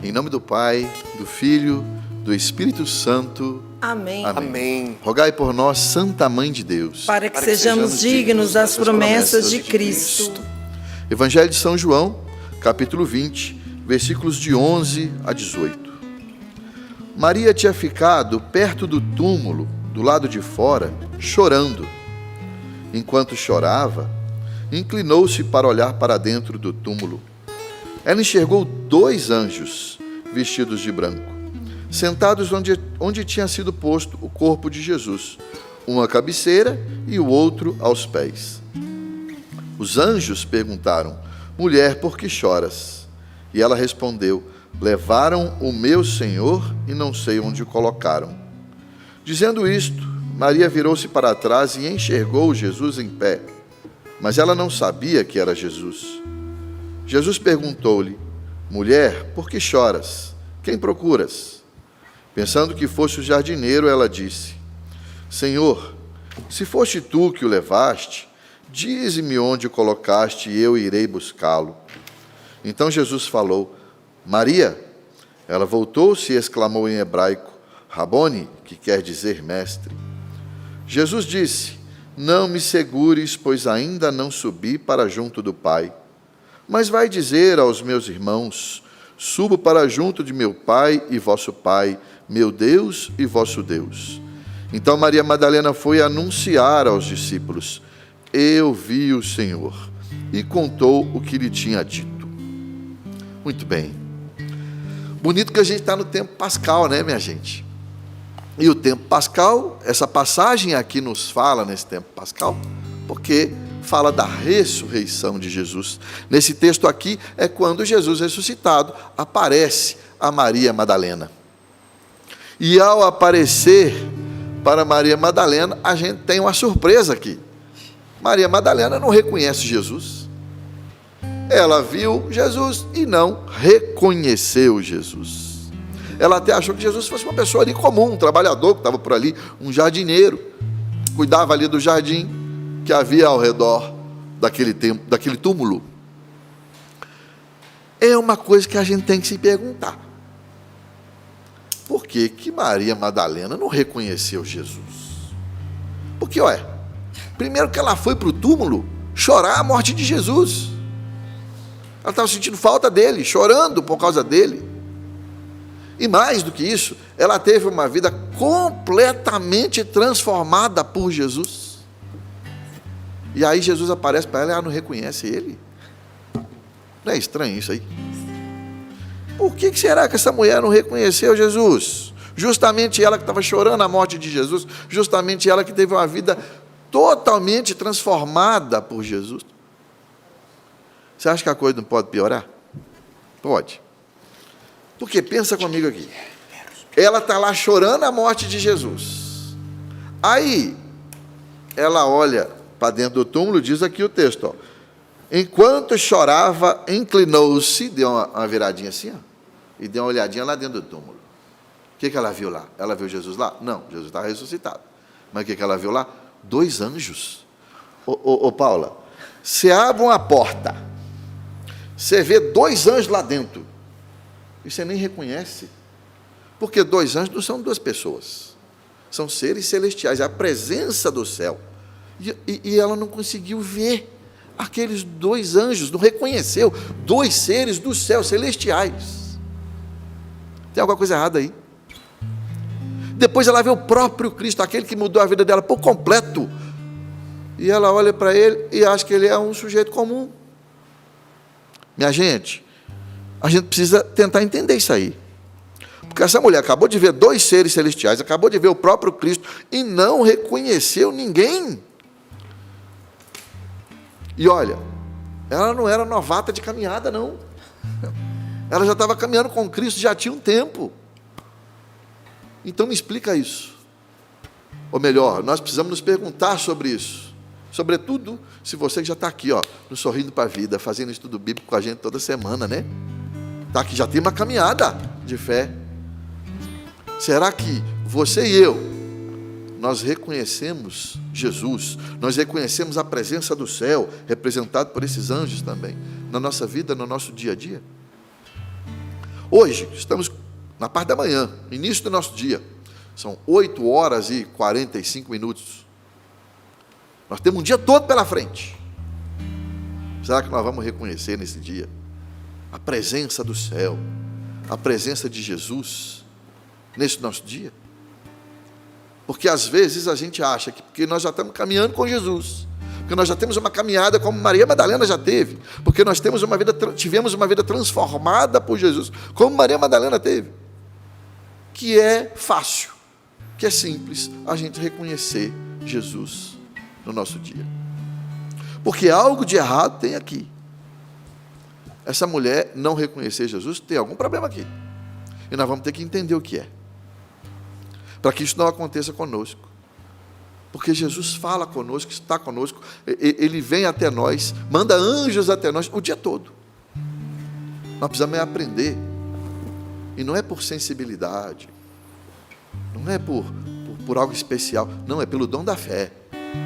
Em nome do Pai, do Filho, do Espírito Santo. Amém. Amém. Rogai por nós, Santa Mãe de Deus, Para que sejamos dignos das promessas de Cristo. Evangelho de São João, capítulo 20, versículos de 11 a 18. Maria tinha ficado perto do túmulo, do lado de fora, chorando. Enquanto chorava, inclinou-se para olhar para dentro do túmulo. Ela enxergou 2 anjos, vestidos de branco, sentados onde tinha sido posto o corpo de Jesus, um à cabeceira e o outro aos pés. Os anjos perguntaram: mulher, por que choras? E ela respondeu: levaram o meu Senhor e não sei onde o colocaram. Dizendo isto, Maria virou-se para trás e enxergou Jesus em pé, mas ela não sabia que era Jesus. Jesus perguntou-lhe: mulher, por que choras? Quem procuras? Pensando que fosse o jardineiro, ela disse: Senhor, se foste tu que o levaste, dize-me onde o colocaste e eu irei buscá-lo. Então Jesus falou: Maria. Ela voltou-se e exclamou em hebraico: Rabone, que quer dizer mestre. Jesus disse: não me segures, pois ainda não subi para junto do Pai. Mas vai dizer aos meus irmãos: subo para junto de meu Pai e vosso Pai, meu Deus e vosso Deus. Então Maria Madalena foi anunciar aos discípulos: eu vi o Senhor, e contou o que lhe tinha dito. Muito bem. Bonito que a gente está no tempo pascal, né, minha gente? E o tempo pascal, essa passagem aqui nos fala nesse tempo pascal, porque fala da ressurreição de Jesus. Nesse texto aqui é quando Jesus ressuscitado aparece a Maria Madalena. E ao aparecer para Maria Madalena, a gente tem uma surpresa aqui. Maria Madalena não reconhece Jesus. Ela viu Jesus e não reconheceu Jesus. Ela até achou que Jesus fosse uma pessoa ali comum, um trabalhador que estava por ali, um jardineiro, cuidava ali do jardim que havia ao redor daquele túmulo. É uma coisa que a gente tem que se perguntar. Por que que Maria Madalena não reconheceu Jesus? Porque, olha, primeiro que ela foi para o túmulo chorar a morte de Jesus. Ela estava sentindo falta dele, chorando por causa dele. E mais do que isso, ela teve uma vida completamente transformada por Jesus. E aí Jesus aparece para ela e ela não reconhece ele. Não é estranho isso aí? Por que será que essa mulher não reconheceu Jesus? Justamente ela que estava chorando a morte de Jesus, justamente ela que teve uma vida totalmente transformada por Jesus. Você acha que a coisa não pode piorar? Pode. Porque pensa comigo aqui. Ela está lá chorando a morte de Jesus. Aí, ela olha para dentro do túmulo, diz aqui o texto, ó. Enquanto chorava, inclinou-se, deu uma viradinha assim, ó, e deu uma olhadinha lá dentro do túmulo. O que ela viu lá? Ela viu Jesus lá? Não, Jesus está ressuscitado. Mas o que ela viu lá? 2 anjos. Ô Paula, você abre uma porta, você vê 2 anjos lá dentro, e você nem reconhece, porque 2 anjos não são 2 pessoas, são seres celestiais, é a presença do céu, e ela não conseguiu ver aqueles 2 anjos, não reconheceu 2 seres do céu, celestiais. Tem alguma coisa errada aí. Depois ela vê o próprio Cristo, aquele que mudou a vida dela por completo, e ela olha para ele e acha que ele é um sujeito comum. Minha gente, a gente precisa tentar entender isso aí. Porque essa mulher acabou de ver 2 seres celestiais, acabou de ver o próprio Cristo e não reconheceu ninguém. E olha, ela não era novata de caminhada, não. Ela já estava caminhando com Cristo, já tinha um tempo. Então me explica isso. Ou melhor, nós precisamos nos perguntar sobre isso. Sobretudo, se você já está aqui, ó, no Sorrindo para a Vida, fazendo estudo bíblico com a gente toda semana, né? Está aqui, já tem uma caminhada de fé. Será que você e eu, nós reconhecemos Jesus, nós reconhecemos a presença do céu, representado por esses anjos também, na nossa vida, no nosso dia a dia? Hoje, estamos na parte da manhã, início do nosso dia. São 8 horas e 45 minutos. Nós temos um dia todo pela frente. Será que nós vamos reconhecer nesse dia a presença do céu, a presença de Jesus nesse nosso dia? Porque às vezes a gente acha que porque nós já estamos caminhando com Jesus, porque nós já temos uma caminhada como Maria Madalena já teve, porque nós tivemos uma vida transformada por Jesus, como Maria Madalena teve, que é fácil, que é simples a gente reconhecer Jesus no nosso dia. Porque algo de errado tem aqui. Essa mulher não reconhecer Jesus, tem algum problema aqui. E nós vamos ter que entender o que é, para que isso não aconteça conosco. Porque Jesus fala conosco, está conosco, Ele vem até nós, manda anjos até nós o dia todo. Nós precisamos aprender. E não é por sensibilidade, não é por algo especial, não, é pelo dom da fé.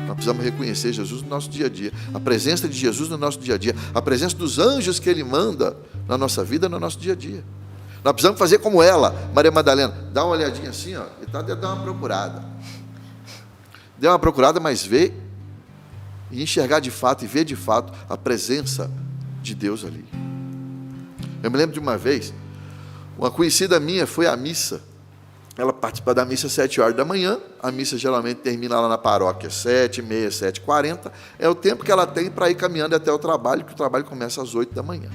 Nós precisamos reconhecer Jesus no nosso dia a dia, a presença de Jesus no nosso dia a dia, a presença dos anjos que Ele manda na nossa vida, no nosso dia a dia. Nós precisamos fazer como ela, Maria Madalena, dá uma olhadinha assim, ó, e dá uma procurada. Dê uma procurada, mas vê e enxergar de fato e ver de fato a presença de Deus ali. Eu me lembro de uma vez, uma conhecida minha foi à missa. Ela participa da missa às 7 horas da manhã. A missa geralmente termina lá na paróquia 7h30, 7h40. É o tempo que ela tem para ir caminhando até o trabalho, que o trabalho começa às 8 da manhã.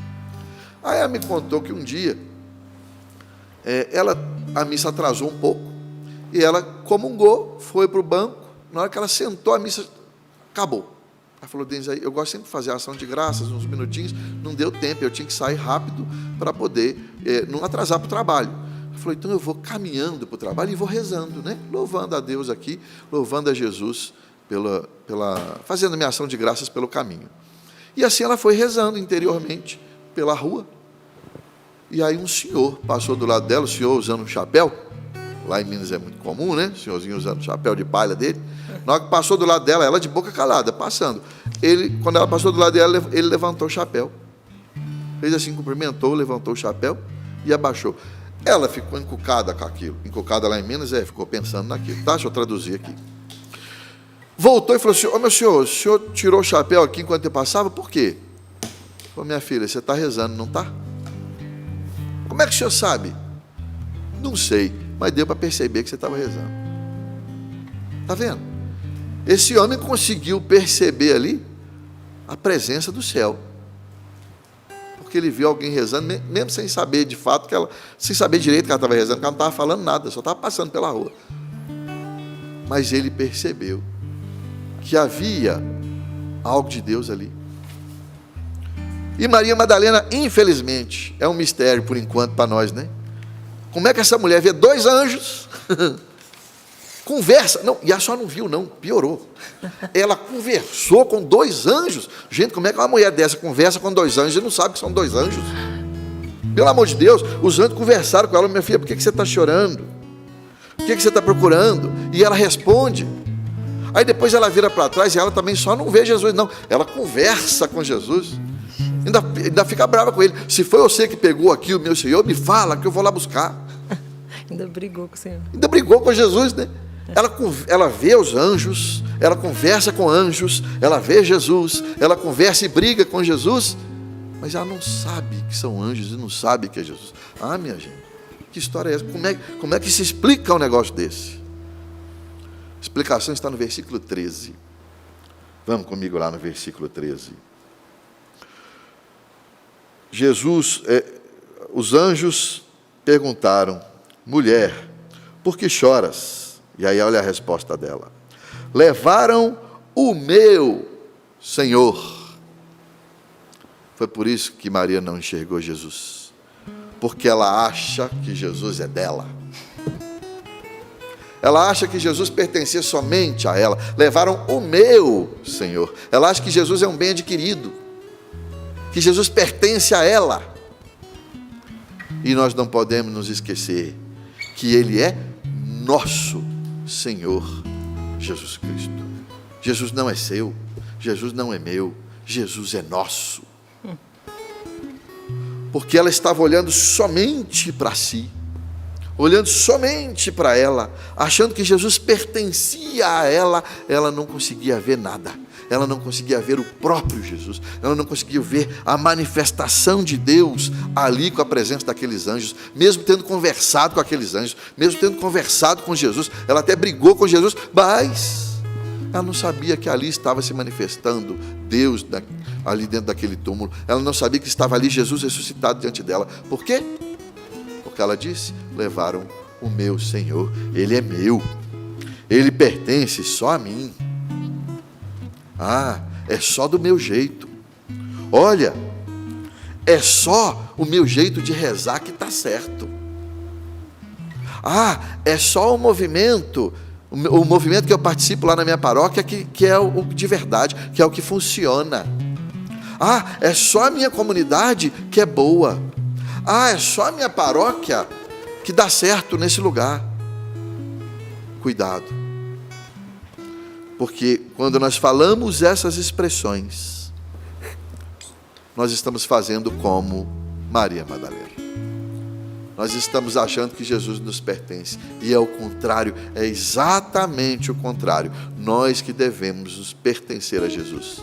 Aí ela me contou que um dia a missa atrasou um pouco e ela comungou, foi para o banco. Na hora que ela sentou, a missa acabou. Ela falou: Denise, eu gosto sempre de fazer ação de graças, uns minutinhos, não deu tempo, eu tinha que sair rápido para poder não atrasar para o trabalho. Ela falou: então eu vou caminhando para o trabalho e vou rezando, né? Louvando a Deus aqui, louvando a Jesus, fazendo minha ação de graças pelo caminho. E assim ela foi rezando interiormente pela rua. E aí um senhor passou do lado dela, o senhor usando um chapéu. Lá em Minas é muito comum, né? O senhorzinho usando o chapéu de palha dele. Na hora que passou do lado dela, ela de boca calada, passando. Quando ela passou do lado dela, ele levantou o chapéu. Fez assim, cumprimentou, levantou o chapéu e abaixou. Ela ficou encucada com aquilo. Encucada lá em Minas, ficou pensando naquilo. Tá? Deixa eu traduzir aqui. Voltou e falou assim: meu senhor, o senhor tirou o chapéu aqui enquanto eu passava? Por quê? Falou: minha filha, você está rezando, não está? Como é que o senhor sabe? Não sei, mas deu para perceber que você estava rezando. Está vendo? Esse homem conseguiu perceber ali a presença do céu. Porque ele viu alguém rezando, mesmo sem saber de fato, sem saber direito que ela estava rezando, porque ela não estava falando nada, só estava passando pela rua. Mas ele percebeu que havia algo de Deus ali. E Maria Madalena, infelizmente, é um mistério por enquanto para nós, né? Como é que essa mulher vê 2 anjos, conversa, não, e ela só não viu não, piorou. Ela conversou com 2 anjos. Gente, como é que uma mulher dessa conversa com 2 anjos e não sabe que são 2 anjos? Pelo amor de Deus, os anjos conversaram com ela: minha filha, por que você está chorando? O que você está procurando? E ela responde. Aí depois ela vira para trás e ela também só não vê Jesus, não. Ela conversa com Jesus. Ainda fica brava com ele: se foi você que pegou aqui o meu Senhor, me fala que eu vou lá buscar. Ainda brigou com o Senhor. Ainda brigou com Jesus, né? Ela vê os anjos, ela conversa com anjos, ela vê Jesus, ela conversa e briga com Jesus, mas ela não sabe que são anjos e não sabe que é Jesus. Ah, minha gente, que história é essa? Como é que se explica um negócio desse? A explicação está no versículo 13. Vamos comigo lá no versículo 13. Os anjos perguntaram: mulher, por que choras? E aí olha a resposta dela: levaram o meu Senhor. Foi por isso que Maria não enxergou Jesus, porque ela acha que Jesus é dela. Ela acha que Jesus pertencia somente a ela. Levaram o meu Senhor. Ela acha que Jesus é um bem adquirido, que Jesus pertence a ela. E nós não podemos nos esquecer que Ele é nosso Senhor Jesus Cristo. Jesus não é seu, Jesus não é meu, Jesus é nosso. porque ela estava olhando somente para si, olhando somente para ela, achando que Jesus pertencia a ela. Ela não conseguia ver nada, ela não conseguia ver o próprio Jesus, ela não conseguia ver a manifestação de Deus ali com a presença daqueles anjos, mesmo tendo conversado com aqueles anjos, mesmo tendo conversado com Jesus. Ela até brigou com Jesus, mas ela não sabia que ali estava se manifestando Deus ali dentro daquele túmulo. Ela não sabia que estava ali Jesus ressuscitado diante dela. Por quê? Porque ela disse: levaram o meu Senhor, Ele é meu, Ele pertence só a mim. É só do meu jeito. Olha, é só o meu jeito de rezar que está certo. É só o movimento que eu participo lá na minha paróquia que é o de verdade, que é o que funciona. É só a minha comunidade que é boa. É só a minha paróquia que dá certo nesse lugar. Cuidado, porque quando nós falamos essas expressões, nós estamos fazendo como Maria Madalena. Nós estamos achando que Jesus nos pertence, e é o contrário, é exatamente o contrário. Nós que devemos nos pertencer a Jesus.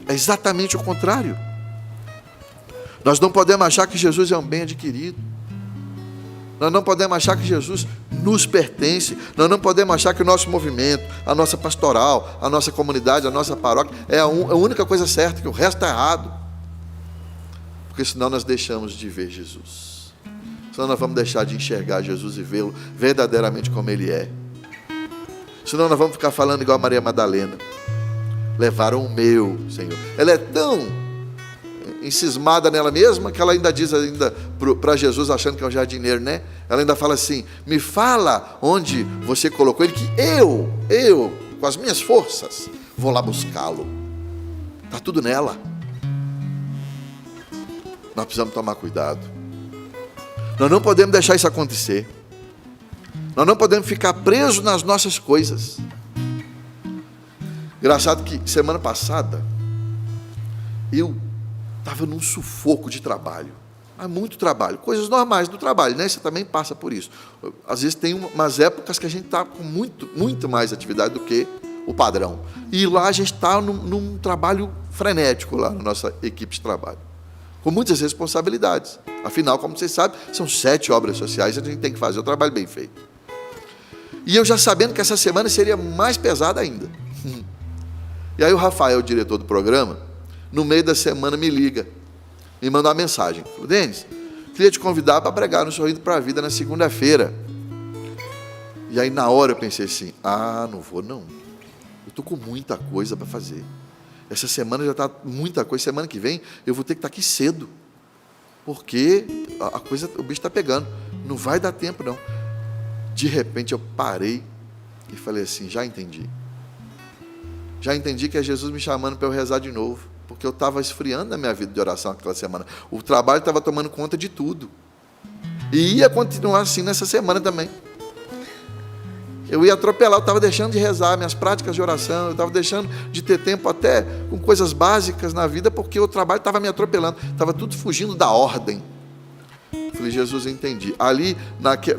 É exatamente o contrário. Nós não podemos achar que Jesus é um bem adquirido. Nós não podemos achar que Jesus nos pertence. Nós não podemos achar que o nosso movimento, a nossa pastoral, a nossa comunidade, a nossa paróquia é a única coisa certa, que o resto está errado. Porque senão nós deixamos de ver Jesus. Senão nós vamos deixar de enxergar Jesus e vê-lo verdadeiramente como Ele é. Senão nós vamos ficar falando igual a Maria Madalena. Levaram o meu Senhor. Ela é tão encismada nela mesma que ela ainda diz para Jesus, achando que é um jardineiro, né? Ela ainda fala assim: me fala onde você colocou ele, que eu, com as minhas forças, vou lá buscá-lo. Está tudo nela. Nós precisamos tomar cuidado. Nós não podemos deixar isso acontecer. Nós não podemos ficar presos nas nossas coisas. Engraçado que semana passada eu estava num sufoco de trabalho. Muito trabalho, coisas normais do trabalho, né? Você também passa por isso. Às vezes tem umas épocas que a gente está com muito mais atividade do que o padrão. E lá a gente está num trabalho frenético, lá na nossa equipe de trabalho, com muitas responsabilidades. Afinal, como vocês sabem, são 7 obras sociais, a gente tem que fazer o trabalho bem feito. E eu já sabendo que essa semana seria mais pesada ainda. E aí o Rafael, o diretor do programa, no meio da semana me liga, me manda uma mensagem: falou: Denis, queria te convidar para pregar no Sorrindo para a Vida na segunda-feira. E aí na hora eu pensei assim: não vou não, eu estou com muita coisa para fazer. Essa semana já está muita coisa, semana que vem eu vou ter que estar aqui cedo, porque o bicho está pegando, não vai dar tempo não. De repente eu parei e falei assim: já entendi que é Jesus me chamando para eu rezar de novo, porque eu estava esfriando na minha vida de oração aquela semana. O trabalho estava tomando conta de tudo, e ia continuar assim nessa semana também. Eu ia atropelar, eu estava deixando de rezar minhas práticas de oração, eu estava deixando de ter tempo até com coisas básicas na vida, porque o trabalho estava me atropelando, estava tudo fugindo da ordem. Falei: Jesus, eu entendi. Ali,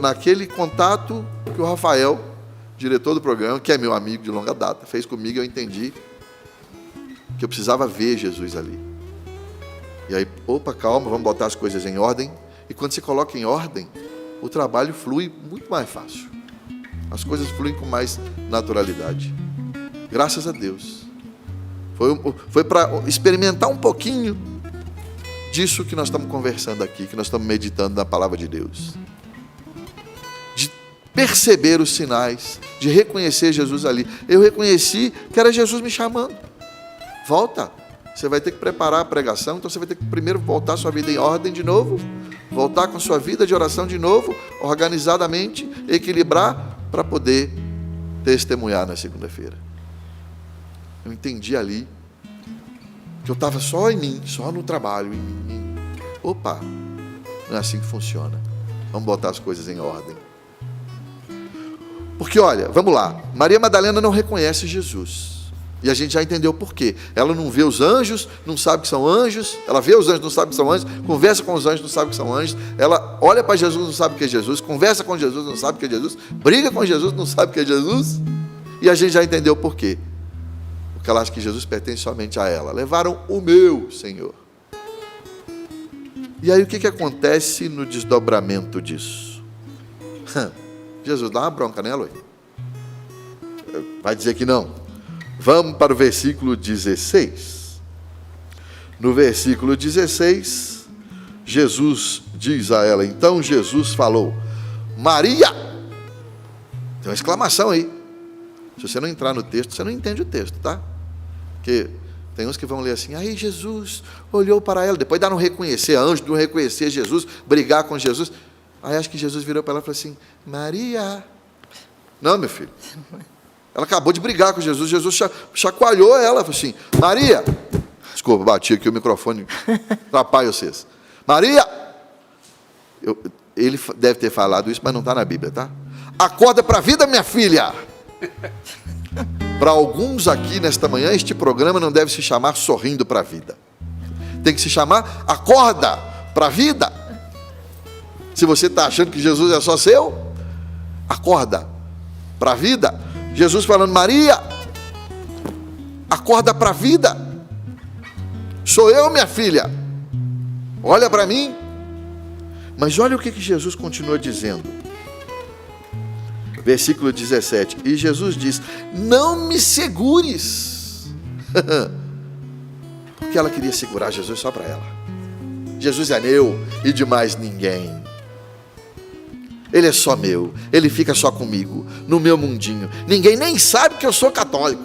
naquele contato que o Rafael, diretor do programa, que é meu amigo de longa data, fez comigo, eu entendi que eu precisava ver Jesus ali. E aí, calma, vamos botar as coisas em ordem. E quando você coloca em ordem, o trabalho flui muito mais fácil. As coisas fluem com mais naturalidade. Graças a Deus. Foi para experimentar um pouquinho disso que nós estamos conversando aqui, que nós estamos meditando na palavra de Deus. De perceber os sinais, de reconhecer Jesus ali. Eu reconheci que era Jesus me chamando. Volta. Você vai ter que preparar a pregação, então você vai ter que primeiro voltar a sua vida em ordem de novo, voltar com a sua vida de oração de novo, organizadamente, equilibrar, para poder testemunhar na segunda-feira. Eu entendi ali que eu estava só em mim, só no trabalho, em mim. Não é assim que funciona. Vamos botar as coisas em ordem. Porque olha, vamos lá, Maria Madalena não reconhece Jesus. E a gente já entendeu por quê. Ela não vê os anjos, não sabe que são anjos. Ela vê os anjos, não sabe que são anjos. Conversa com os anjos, não sabe que são anjos. Ela olha para Jesus, não sabe que é Jesus. Conversa com Jesus, não sabe que é Jesus. Briga com Jesus, não sabe que é Jesus. E a gente já entendeu por quê. Porque ela acha que Jesus pertence somente a ela. Levaram o meu Senhor. E aí o que acontece no desdobramento disso? Jesus dá uma bronca nela, vai dizer que não. Vamos para o versículo 16. No versículo 16, Jesus diz a ela, então Jesus falou, Maria! Tem uma exclamação aí. Se você não entrar no texto, você não entende o texto, tá? Porque tem uns que vão ler assim, aí Jesus olhou para ela, depois dá não reconhecer anjo, não reconhecer Jesus, brigar com Jesus. Aí acho que Jesus virou para ela e falou assim, Maria. Não, meu filho. Ela acabou de brigar com Jesus, Jesus chacoalhou ela, falou assim, Maria, desculpa, bati aqui o microfone, atrapalha vocês. Maria, ele deve ter falado isso, mas não está na Bíblia, tá? Acorda para a vida, minha filha. Para alguns aqui nesta manhã, este programa não deve se chamar Sorrindo para a Vida. Tem que se chamar Acorda para a Vida. Se você está achando que Jesus é só seu, acorda para a vida. Jesus falando, Maria, acorda para a vida. Sou eu, minha filha. Olha para mim. Mas olha o que Jesus continua dizendo. Versículo 17. E Jesus diz, não me segures. Porque ela queria segurar Jesus só para ela. Jesus é meu e de mais ninguém. Ele é só meu, ele fica só comigo, no meu mundinho. Ninguém nem sabe que eu sou católico.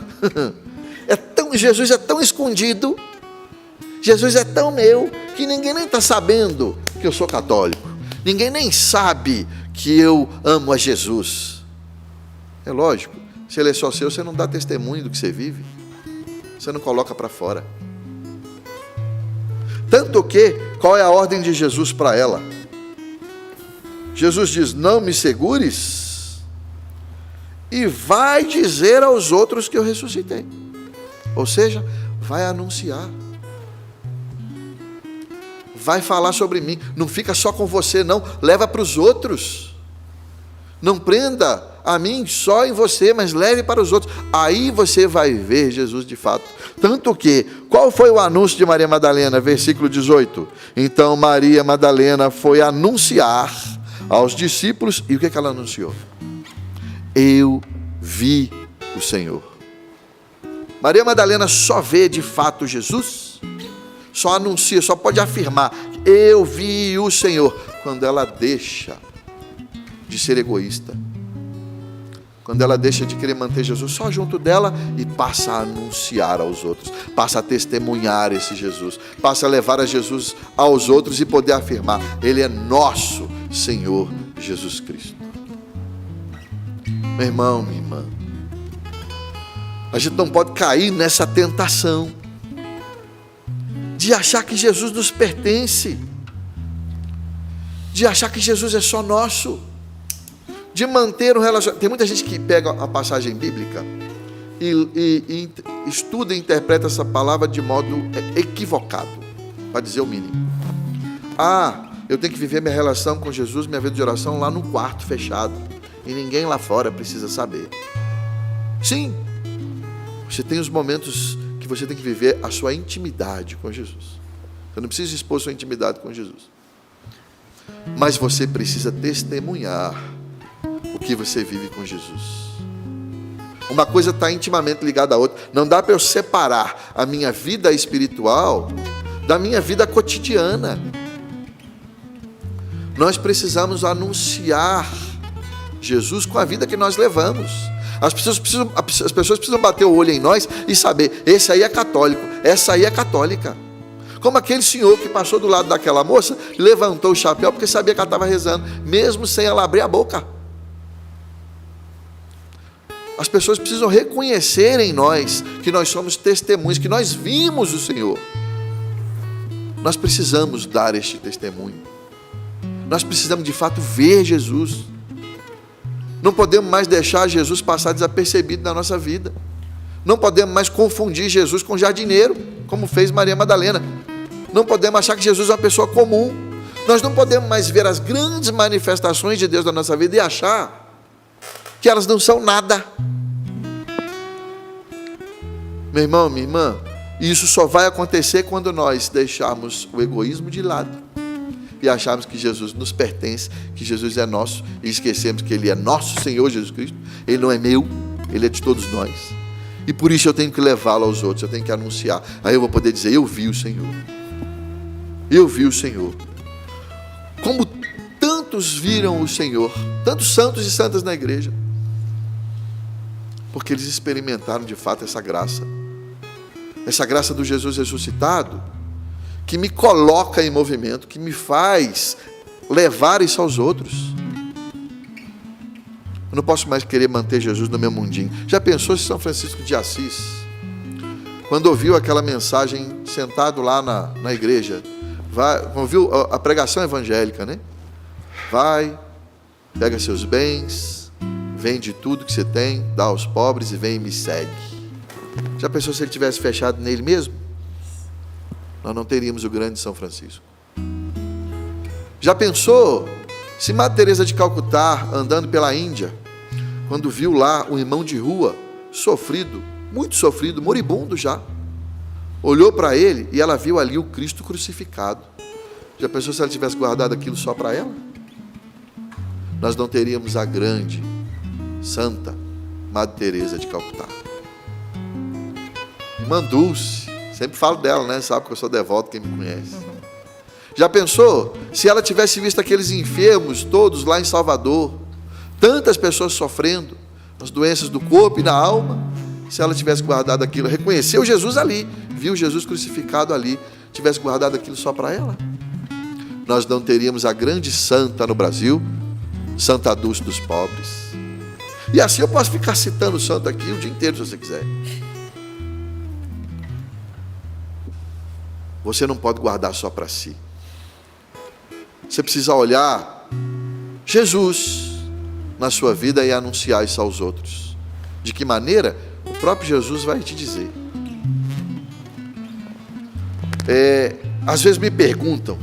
Jesus é tão escondido, Jesus é tão meu, que ninguém nem está sabendo que eu sou católico. Ninguém nem sabe que eu amo a Jesus. É lógico, se ele é só seu, você não dá testemunho do que você vive. Você não coloca para fora. Tanto que, qual é a ordem de Jesus para ela? Jesus diz, não me segures, e vai dizer aos outros que eu ressuscitei. Ou seja, vai anunciar. Vai falar sobre mim. Não fica só com você, não. Leva para os outros. Não prenda a mim só em você, mas leve para os outros. Aí você vai ver Jesus de fato. Tanto que, qual foi o anúncio de Maria Madalena? Versículo 18. Então Maria Madalena foi anunciar aos discípulos, e o que ela anunciou? Eu vi o Senhor. Maria Madalena só vê de fato Jesus, só anuncia, só pode afirmar, eu vi o Senhor, quando ela deixa de ser egoísta, quando ela deixa de querer manter Jesus só junto dela e passa a anunciar aos outros, passa a testemunhar esse Jesus, passa a levar a Jesus aos outros e poder afirmar, Ele é nosso Senhor Jesus Cristo. Meu irmão, minha irmã, a gente não pode cair nessa tentação de achar que Jesus nos pertence, de achar que Jesus é só nosso, de manter um relacionamento. Tem muita gente que pega a passagem bíblica e estuda e interpreta essa palavra de modo equivocado, para dizer o mínimo. Eu tenho que viver minha relação com Jesus, minha vida de oração lá no quarto fechado, e ninguém lá fora precisa saber. Sim, você tem os momentos que você tem que viver a sua intimidade com Jesus. Você não precisa expor sua intimidade com Jesus, mas você precisa testemunhar o que você vive com Jesus. Uma coisa está intimamente ligada à outra. Não dá para eu separar a minha vida espiritual da minha vida cotidiana. Nós precisamos anunciar Jesus com a vida que nós levamos. As pessoas precisam bater o olho em nós e saber, esse aí é católico, essa aí é católica. Como aquele senhor que passou do lado daquela moça, levantou o chapéu porque sabia que ela estava rezando, mesmo sem ela abrir a boca. As pessoas precisam reconhecer em nós que nós somos testemunhas, que nós vimos o Senhor. Nós precisamos dar este testemunho. Nós precisamos de fato ver Jesus. Não podemos mais deixar Jesus passar desapercebido na nossa vida. Não podemos mais confundir Jesus com jardineiro, como fez Maria Madalena. Não podemos achar que Jesus é uma pessoa comum. Nós não podemos mais ver as grandes manifestações de Deus na nossa vida e achar que elas não são nada. Meu irmão, minha irmã, isso só vai acontecer quando nós deixarmos o egoísmo de lado e acharmos que Jesus nos pertence, que Jesus é nosso, e esquecemos que Ele é nosso Senhor Jesus Cristo. Ele não é meu, Ele é de todos nós. E por isso eu tenho que levá-lo aos outros, eu tenho que anunciar. Aí eu vou poder dizer, eu vi o Senhor. Eu vi o Senhor. Como tantos viram o Senhor, tantos santos e santas na igreja, porque eles experimentaram de fato essa graça do Jesus ressuscitado, que me coloca em movimento, que me faz levar isso aos outros. Eu não posso mais querer manter Jesus no meu mundinho. Já pensou se São Francisco de Assis, quando ouviu aquela mensagem sentado lá na igreja, ouviu a pregação evangélica, né? Vai, pega seus bens, vende tudo que você tem, dá aos pobres e vem e me segue. Já pensou se ele tivesse fechado nele mesmo? Nós não teríamos o grande São Francisco. Já pensou se Madre Teresa de Calcutá, andando pela Índia, quando viu lá um irmão de rua, sofrido, muito sofrido, moribundo já, olhou para ele e ela viu ali o Cristo crucificado. Já pensou se ela tivesse guardado aquilo só para ela? Nós não teríamos a grande, santa Madre Teresa de Calcutá. Irmã Dulce, sempre falo dela, né? Sabe que eu sou devoto, quem me conhece. Já pensou se ela tivesse visto aqueles enfermos todos lá em Salvador, tantas pessoas sofrendo, as doenças do corpo e da alma, se ela tivesse guardado aquilo, reconheceu Jesus ali, viu Jesus crucificado ali, tivesse guardado aquilo só para ela? Nós não teríamos a grande santa no Brasil, Santa Dulce dos pobres. E assim eu posso ficar citando o santo aqui o dia inteiro, se você quiser. Você não pode guardar só para si. Você precisa olhar Jesus na sua vida e anunciar isso aos outros. De que maneira? O próprio Jesus vai te dizer. Às vezes me perguntam,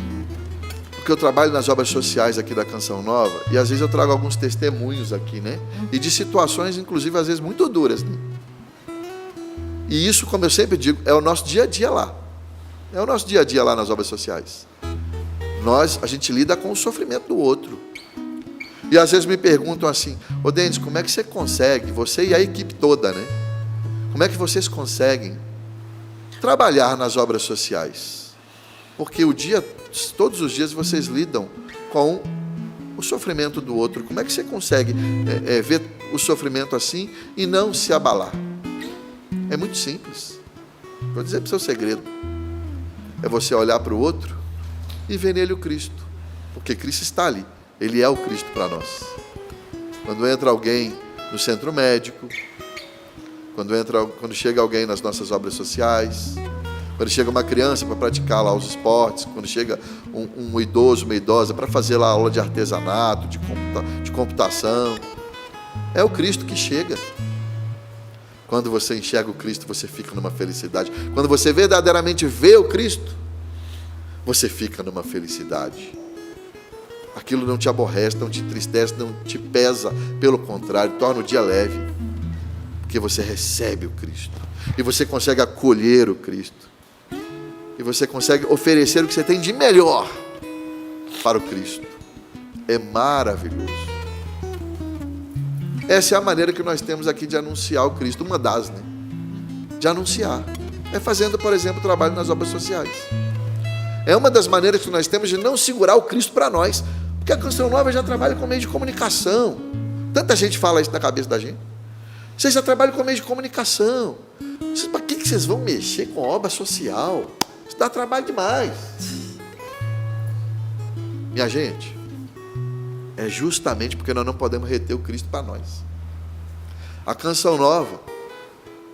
porque eu trabalho nas obras sociais aqui da Canção Nova, e às vezes eu trago alguns testemunhos aqui, né? E de situações, inclusive, às vezes muito duras, né? E isso, como eu sempre digo, é o nosso dia a dia lá. É o nosso dia a dia lá nas obras sociais. A gente lida com o sofrimento do outro. E às vezes me perguntam assim, ô Denis, como é que você consegue, você e a equipe toda, né? Como é que vocês conseguem trabalhar nas obras sociais? Porque todos os dias vocês lidam com o sofrimento do outro. Como é que você consegue ver o sofrimento assim e não se abalar? É muito simples. Vou dizer para o seu segredo. É você olhar para o outro e ver nele o Cristo. Porque Cristo está ali. Ele é o Cristo para nós. Quando entra alguém no centro médico, quando chega alguém nas nossas obras sociais, quando chega uma criança para praticar lá os esportes, quando chega um idoso, uma idosa para fazer lá a aula de artesanato, de computação, é o Cristo que chega. Quando você enxerga o Cristo, você fica numa felicidade. Quando você verdadeiramente vê o Cristo, você fica numa felicidade. Aquilo não te aborrece, não te entristece, não te pesa, pelo contrário, torna o dia leve, porque você recebe o Cristo, e você consegue acolher o Cristo, e você consegue oferecer o que você tem de melhor para o Cristo. É maravilhoso. Essa é a maneira que nós temos aqui de anunciar o Cristo, uma das, né? De anunciar. É fazendo, por exemplo, trabalho nas obras sociais. É uma das maneiras que nós temos de não segurar o Cristo para nós, porque a Canção Nova já trabalha com meio de comunicação. Tanta gente fala isso na cabeça da gente. Vocês já trabalham com meio de comunicação. Para que vocês vão mexer com obra social? Isso dá trabalho demais. Minha gente, é justamente porque nós não podemos reter o Cristo para nós. A Canção Nova,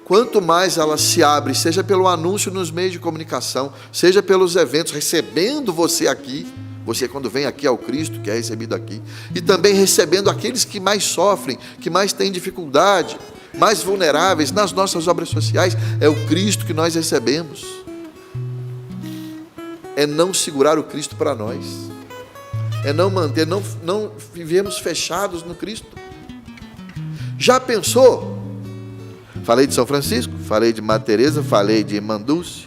quanto mais ela se abre, seja pelo anúncio nos meios de comunicação, seja pelos eventos, recebendo você aqui, você quando vem aqui ao Cristo, que é recebido aqui, e também recebendo aqueles que mais sofrem, que mais têm dificuldade, mais vulneráveis nas nossas obras sociais, é o Cristo que nós recebemos. É não segurar o Cristo para nós, é não manter, não vivermos fechados no Cristo. Já pensou? Falei de São Francisco, falei de Madre Teresa, falei de Irmã Dulce.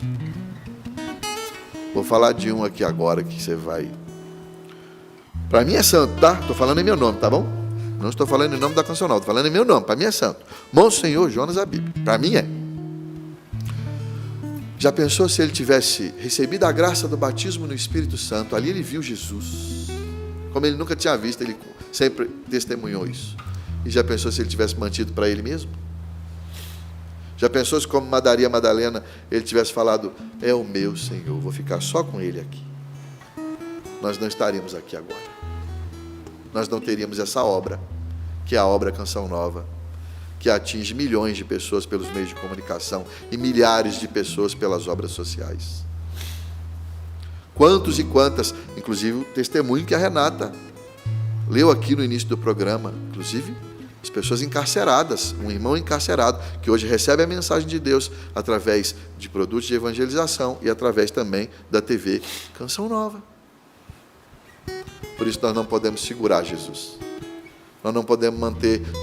Vou falar de um aqui agora que você vai. Para mim é santo, tá? Estou falando em meu nome, tá bom? Não estou falando em nome da Canção Nova, estou falando em meu nome. Para mim é santo. Monsenhor Jonas Abib. Para mim é. Já pensou se ele tivesse recebido a graça do batismo no Espírito Santo? Ali ele viu Jesus, como ele nunca tinha visto, ele sempre testemunhou isso. E já pensou se ele tivesse mantido para ele mesmo? Já pensou se, como Maria Madalena, ele tivesse falado: é o meu Senhor, vou ficar só com ele aqui? Nós não estaríamos aqui agora. Nós não teríamos essa obra, que é a obra Canção Nova, que atinge milhões de pessoas pelos meios de comunicação e milhares de pessoas pelas obras sociais. Quantos e quantas, inclusive o testemunho que a Renata leu aqui no início do programa, inclusive as pessoas encarceradas, um irmão encarcerado, que hoje recebe a mensagem de Deus através de produtos de evangelização e através também da TV Canção Nova. Por isso nós não podemos segurar Jesus. Nós não podemos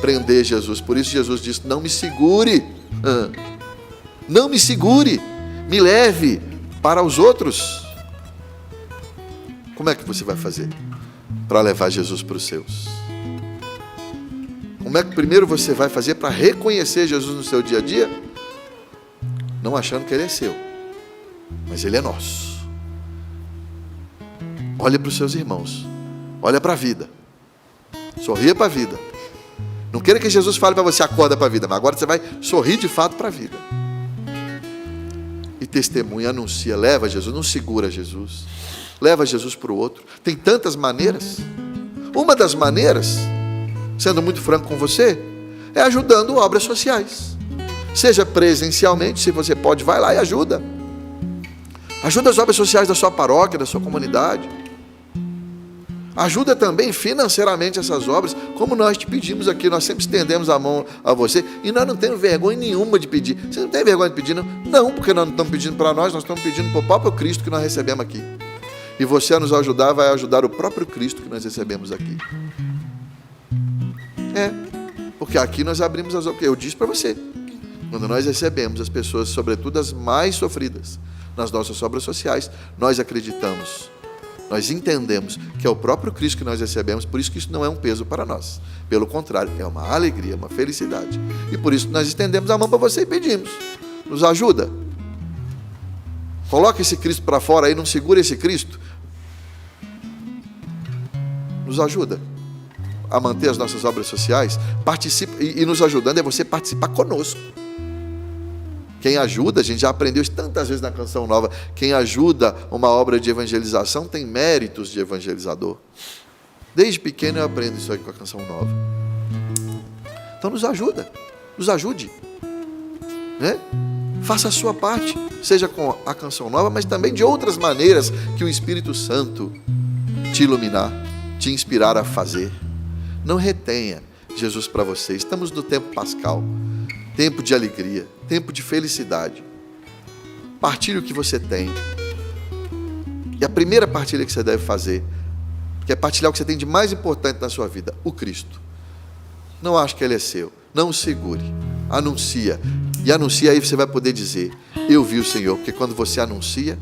prender Jesus. Por isso Jesus disse: não me segure. Não me segure. Me leve para os outros. Como é que você vai fazer para levar Jesus para os seus? Como é que primeiro você vai fazer para reconhecer Jesus no seu dia a dia? Não achando que Ele é seu, mas Ele é nosso. Olhe para os seus irmãos. Olha para a vida. Sorria para a vida. Não queira que Jesus fale para você: acorda para a vida, mas agora você vai sorrir de fato para a vida. E testemunha, anuncia, leva Jesus, não segura Jesus. Leva Jesus para o outro. Tem tantas maneiras. Uma das maneiras, sendo muito franco com você, é ajudando obras sociais. Seja presencialmente, se você pode, vai lá e ajuda. Ajuda as obras sociais da sua paróquia, da sua comunidade. Ajuda também financeiramente essas obras, como nós te pedimos aqui. Nós sempre estendemos a mão a você, e nós não temos vergonha nenhuma de pedir. Você não tem vergonha de pedir, não? Não, porque nós não estamos pedindo para nós estamos pedindo para o próprio Cristo que nós recebemos aqui. E você, a nos ajudar, vai ajudar o próprio Cristo que nós recebemos aqui. Porque aqui nós abrimos as obras. Eu disse para você, quando nós recebemos as pessoas, sobretudo as mais sofridas, nas nossas obras sociais, nós acreditamos, nós entendemos que é o próprio Cristo que nós recebemos. Por isso que isso não é um peso para nós. Pelo contrário, é uma alegria, uma felicidade. E por isso nós estendemos a mão para você e pedimos: nos ajuda. Coloca esse Cristo para fora aí, não segura esse Cristo. Nos ajuda a manter as nossas obras sociais. Participa, e nos ajudando é você participar conosco. Quem ajuda, a gente já aprendeu isso tantas vezes na Canção Nova, quem ajuda uma obra de evangelização tem méritos de evangelizador. Desde pequeno eu aprendo isso aí com a Canção Nova. Então nos ajuda, nos ajude, né? Faça a sua parte, seja com a Canção Nova, mas também de outras maneiras que o Espírito Santo te iluminar, te inspirar a fazer. Não retenha Jesus para você. Estamos no tempo pascal, tempo de alegria, tempo de felicidade. Partilhe o que você tem. E a primeira partilha que você deve fazer, que é partilhar o que você tem de mais importante na sua vida: o Cristo. Não ache que Ele é seu. Não o segure. Anuncia. E anuncia, aí você vai poder dizer: eu vi o Senhor. Porque quando você anuncia,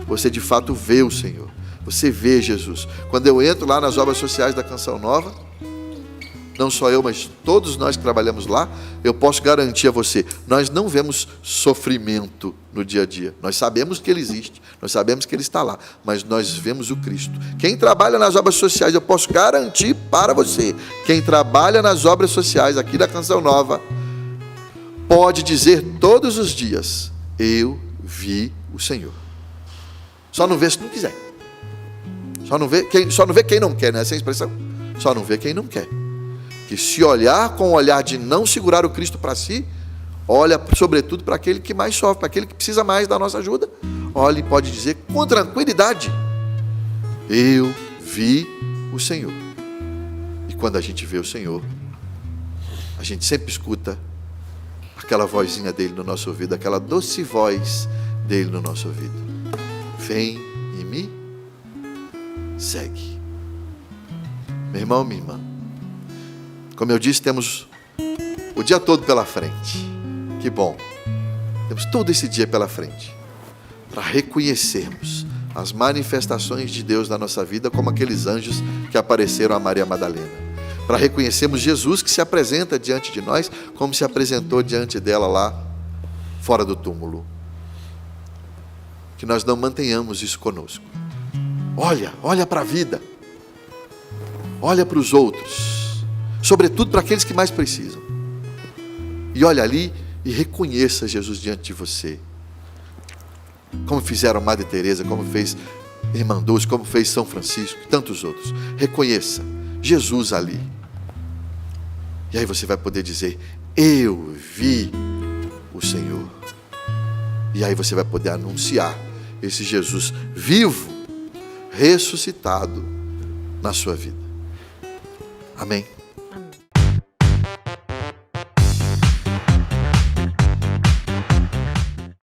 você de fato vê o Senhor. Você vê Jesus. Quando eu entro lá nas obras sociais da Canção Nova, não só eu, mas todos nós que trabalhamos lá, eu posso garantir a você, nós não vemos sofrimento no dia a dia. Nós sabemos que Ele existe, nós sabemos que Ele está lá, mas nós vemos o Cristo. Quem trabalha nas obras sociais, eu posso garantir para você, quem trabalha nas obras sociais aqui da Canção Nova, pode dizer todos os dias: eu vi o Senhor. Só não vê se não quiser. Só não vê quem não quer, né? Essa é a expressão? Só não vê quem não quer. Que se olhar com o olhar de não segurar o Cristo para si, olha sobretudo para aquele que mais sofre, para aquele que precisa mais da nossa ajuda. Olha e pode dizer com tranquilidade: eu vi o Senhor. E quando a gente vê o Senhor, a gente sempre escuta aquela vozinha dele no nosso ouvido, aquela doce voz dele no nosso ouvido. Vem e me segue. Meu irmão, minha irmã, como eu disse, temos o dia todo pela frente. Que bom. Temos todo esse dia pela frente para reconhecermos as manifestações de Deus na nossa vida, como aqueles anjos que apareceram a Maria Madalena. Para reconhecermos Jesus que se apresenta diante de nós, como se apresentou diante dela lá fora do túmulo. Que nós não mantenhamos isso conosco. Olha para a vida. Olha para os outros. Sobretudo para aqueles que mais precisam. E olha ali e reconheça Jesus diante de você. Como fizeram Madre Teresa, como fez Irmã Dulce, como fez São Francisco e tantos outros. Reconheça Jesus ali. E aí você vai poder dizer: eu vi o Senhor. E aí você vai poder anunciar esse Jesus vivo, ressuscitado na sua vida. Amém.